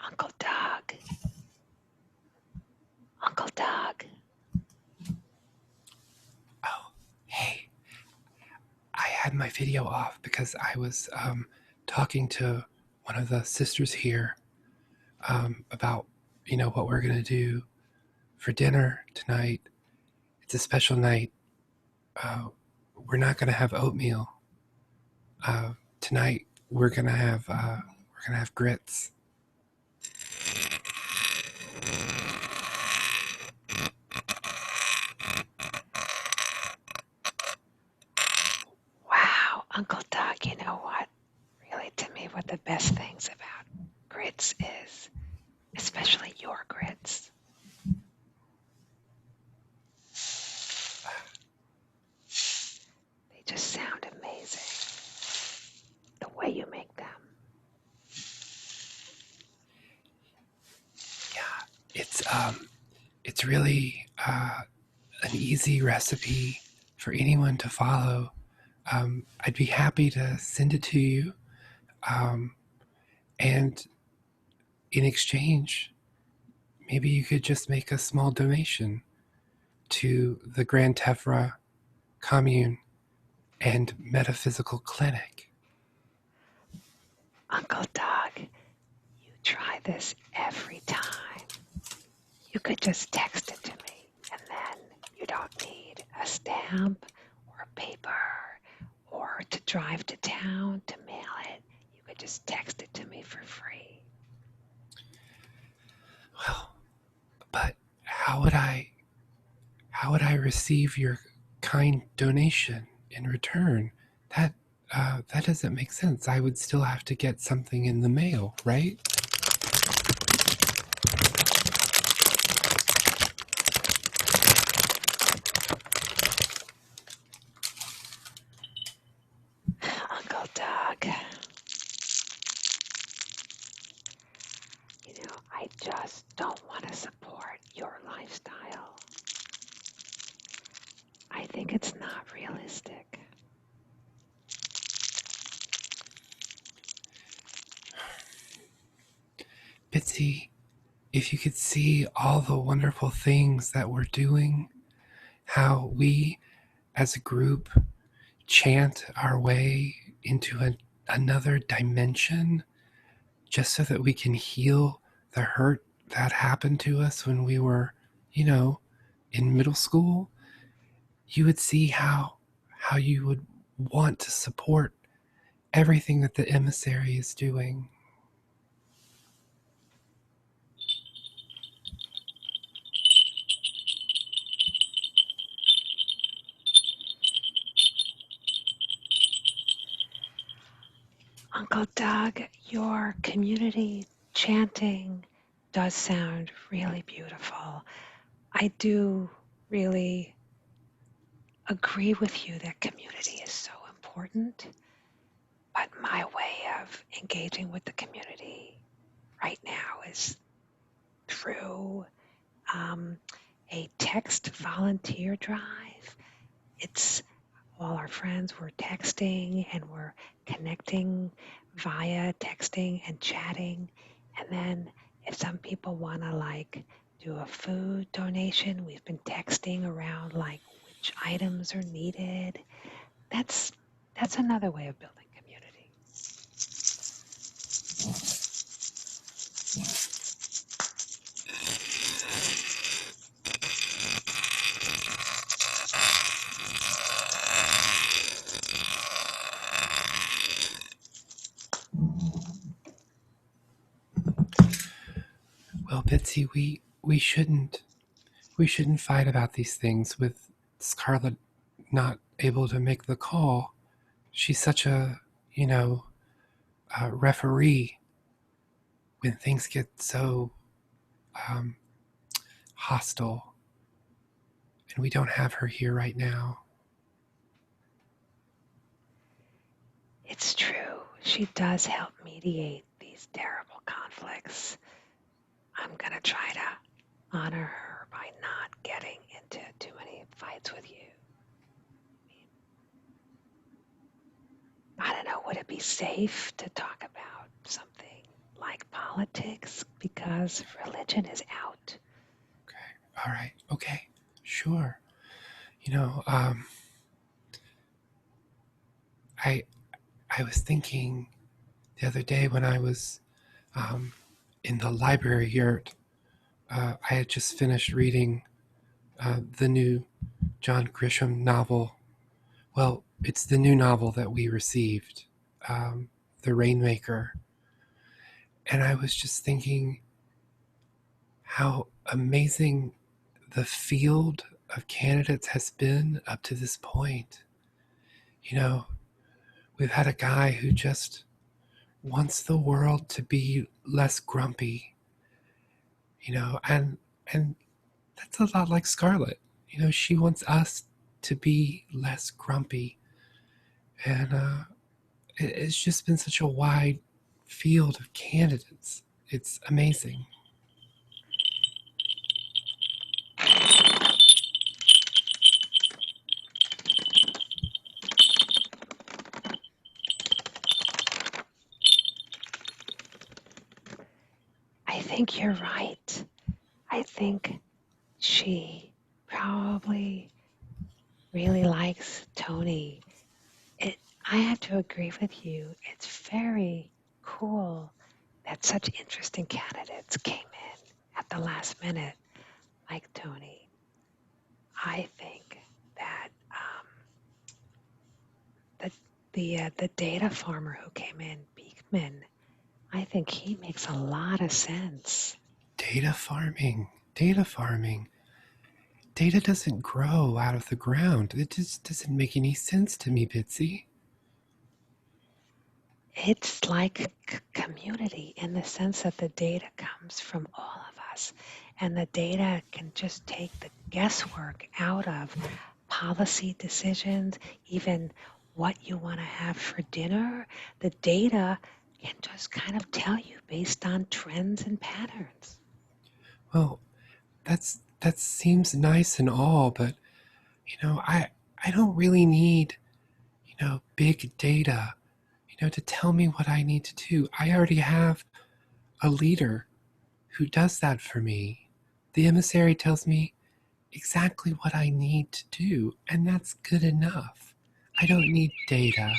Uncle Doug. Uncle Doug. Oh, hey, I had my video off because I was talking to one of the sisters here about, what we're going to do for dinner tonight. It's a special night. Uh, we're not going to have oatmeal. Tonight we're gonna have grits. Wow, Uncle Doug, you know what? Really, to me, what the best things about grits is, especially your grits. They just sound amazing. The way you make them. Yeah, it's really an easy recipe for anyone to follow. I'd be happy to send it to you. Um, and in exchange, maybe you could just make a small donation to the Grand Tevra Commune and Metaphysical Clinic. Uncle Doug, you try this every time. You could just text it to me, and then you don't need a stamp or paper or to drive to town to mail it. You could just text it to me for free. Well, but how would I receive your kind donation in return? That that doesn't make sense. I would still have to get something in the mail, right? Uncle Doug, I just don't want to support your lifestyle. I think it's not realistic. Bitsy, if you could see all the wonderful things that we're doing, how we as a group chant our way into another dimension just so that we can heal the hurt that happened to us when we were, you know, in middle school, you would see how you would want to support everything that the emissary is doing. Uncle Doug, your community chanting does sound really beautiful. I do really agree with you that community is so important, but my way of engaging with the community right now is through um, a text volunteer drive. It's all our friends, we're texting and we're connecting via texting and chatting. And then if some people want to do a food donation, we've been texting around which items are needed. That's that's another way of building community. Well, Bitsy, we shouldn't fight about these things with Scarlett not able to make the call. She's such a, you know, referee when things get so um, hostile, and we don't have her here right now. It's true. She does help mediate these terrible conflicts. I'm going to try to honor her by not getting into too many fights with you. I don't know, would it be safe to talk about something like politics because religion is out. Okay. All right. Okay. Sure. You know, I I was thinking the other day when I was um, in the library here. I had just finished reading the new John Grisham novel. Well, it's the new novel that we received, The Rainmaker. And I was just thinking how amazing the field of candidates has been up to this point. You know, we've had a guy who just wants the world to be less grumpy, and that's a lot like Scarlett. She wants us to be less grumpy, and it's just been such a wide field of candidates. It's amazing. I think you're right. I think she probably really likes Tony. I have to agree with you. It's very cool that such interesting candidates came in at the last minute, like Tony. I think that the the data farmer who came in, Beekman, I think he makes a lot of sense. Data farming. Data farming. Data doesn't grow out of the ground. It just doesn't make any sense to me, Bitsy. It's like community in the sense that the data comes from all of us, and the data can just take the guesswork out of policy decisions, even what you want to have for dinner. The data can just kind of tell you based on trends and patterns. Well, that seems nice and all, but I don't really need big data to tell me what I need to do. I already have a leader who does that for me. The emissary tells me exactly what I need to do, and that's good enough. I don't need data.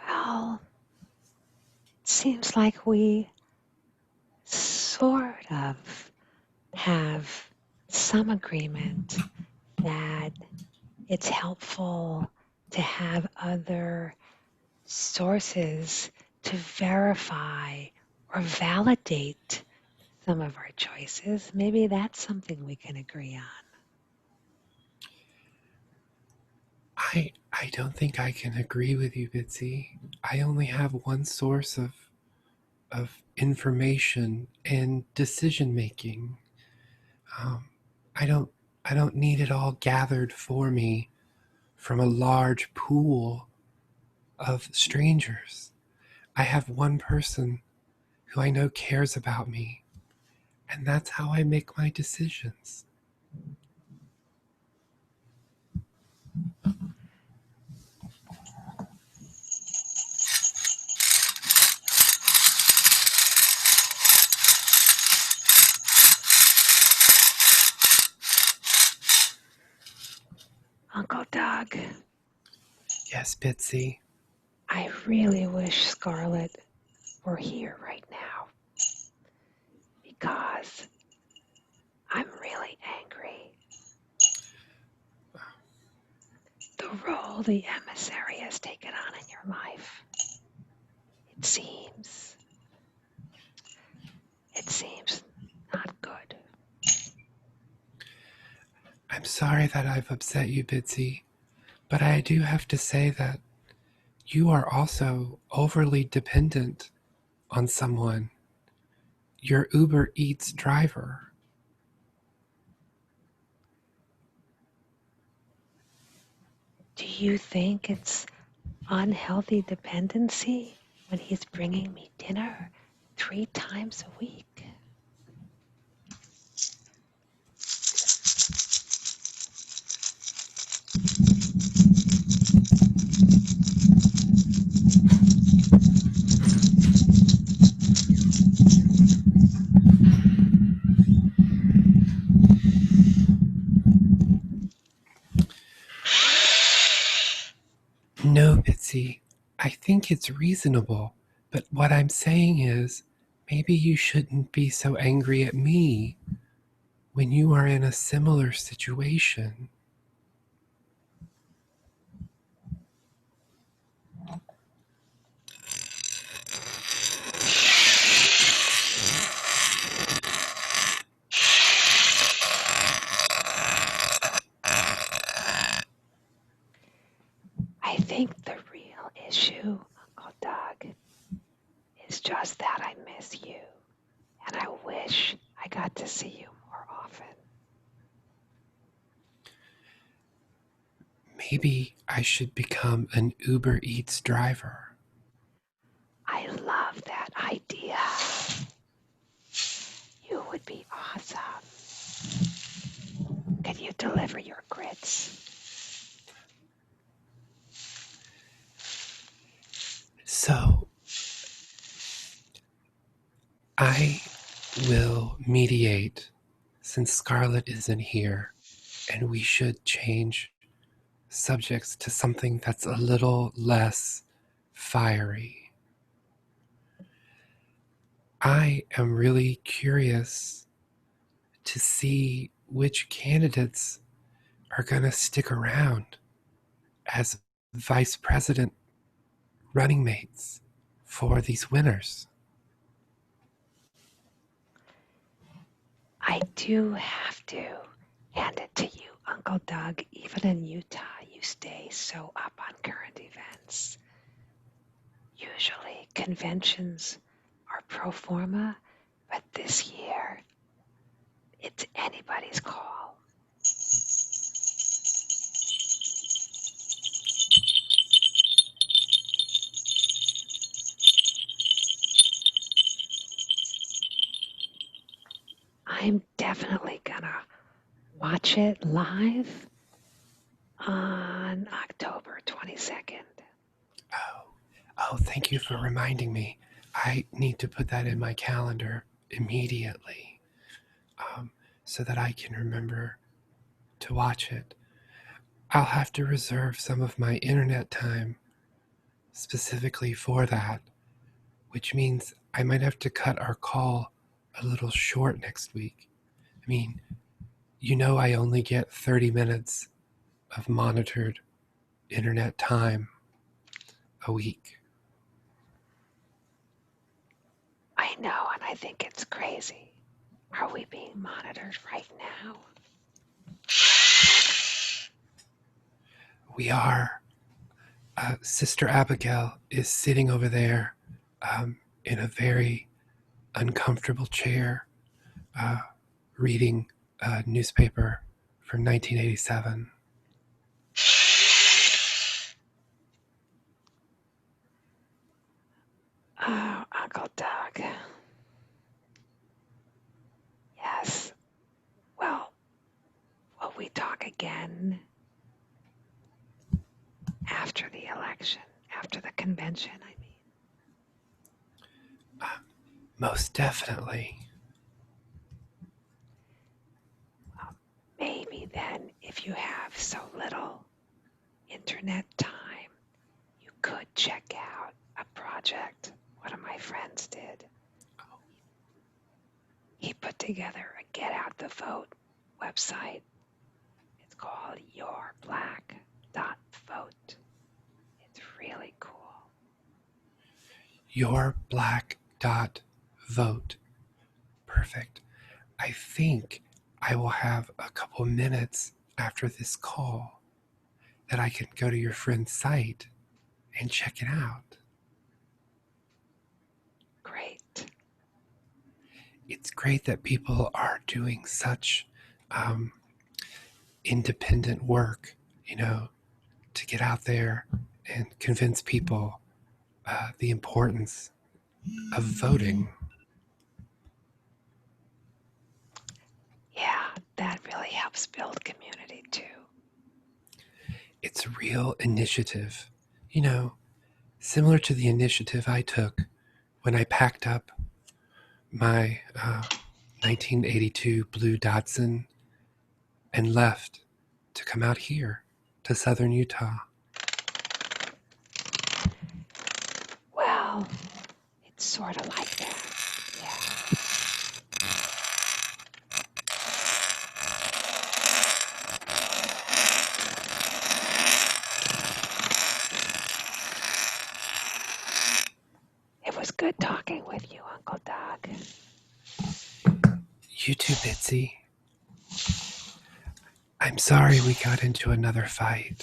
Well, it seems like we sort of have some agreement that it's helpful to have other sources to verify or validate some of our choices. Maybe that's something we can agree on. I don't think I can agree with you, Bitsy. I only have one source of information and decision making. Um, I don't I don't need it all gathered for me from a large pool of strangers. I have one person who I know cares about me, and that's how I make my decisions. Uncle Doug, Yes, Bitsy. I really wish Scarlett were here right now because I'm really angry. The role the emissary has taken on in your life, it seems, it seems not good. I'm sorry that I've upset you, Bitsy, but I do have to say that you are also overly dependent on someone. Your Uber Eats driver. Do you think it's unhealthy dependency when he's bringing me dinner 3 times a week? No, Bitsy, I think it's reasonable, but what I'm saying is maybe you shouldn't be so angry at me when you are in a similar situation. I think the real issue, Uncle Doug, is just that I miss you, and I wish I got to see you more often. Maybe I should become an Uber Eats driver. I love that idea. You would be awesome. Could you deliver your grits? So I will mediate since Scarlett isn't here, and we should change subjects to something that's a little less fiery. I am really curious to see which candidates are going to stick around as vice president running mates for these winners. I do have to hand it to you, Uncle Doug. Even in Utah, you stay so up on current events. Usually, conventions are pro forma, but this year, it's anybody's call. I'm definitely gonna watch it live on October 22nd. Oh, thank you for reminding me. I need to put that in my calendar immediately, um, so that I can remember to watch it. I'll have to reserve some of my internet time specifically for that, which means I might have to cut our call a little short next week. I mean, I only get 30 minutes of monitored internet time a week. I know, and I think it's crazy. Are we being monitored right now? We are. Sister Abigail is sitting over there, in a very uncomfortable chair, uh, reading a newspaper from 1987. Oh, Uncle Doug. Yes. Well, will we talk again after the election, after the convention, I mean? Most definitely. Well, maybe then, if you have so little internet time, you could check out a project one of my friends did. He put together a Get Out the Vote website. It's called yourblack.vote. It's really cool. Yourblack.vote. Perfect. I think I will have a couple minutes after this call that I can go to your friend's site and check it out. Great. It's great that people are doing such independent work, to get out there and convince people the importance of voting. Yeah, that really helps build community too. It's real initiative. You know, similar to the initiative I took when I packed up my 1982 blue Datsun and left to come out here to southern Utah. Well, it's sort of like that. Yeah. It was good talking with you, Uncle Doug. You too, Bitsy. I'm sorry we got into another fight.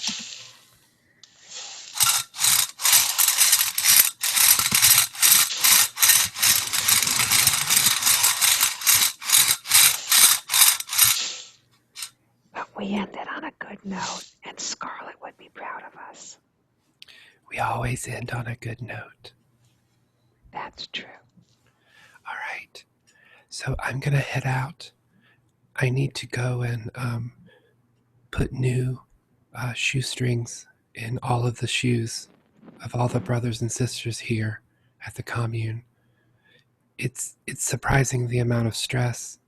But we ended on a good note, and Scarlett would be proud of us. We always end on a good note. That's true. All right. So I'm going to head out. I need to go and put new shoestrings in all of the shoes of all the brothers and sisters here at the commune. It's surprising the amount of stress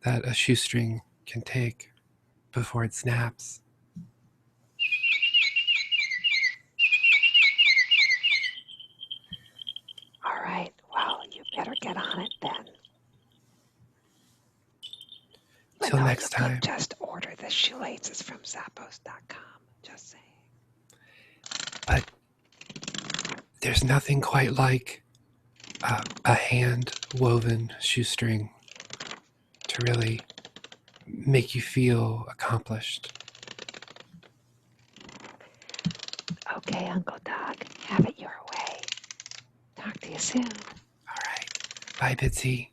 that a shoestring can take before it snaps. All right, well, you better get on it then. But Till no, you next could time. just order the shoelaces from Zappos.com. Just saying. But there's nothing quite like a hand-woven shoestring to really make you feel accomplished. Okay, Uncle Doug, have it your way. Talk to you soon. All right. Bye, Bitsy.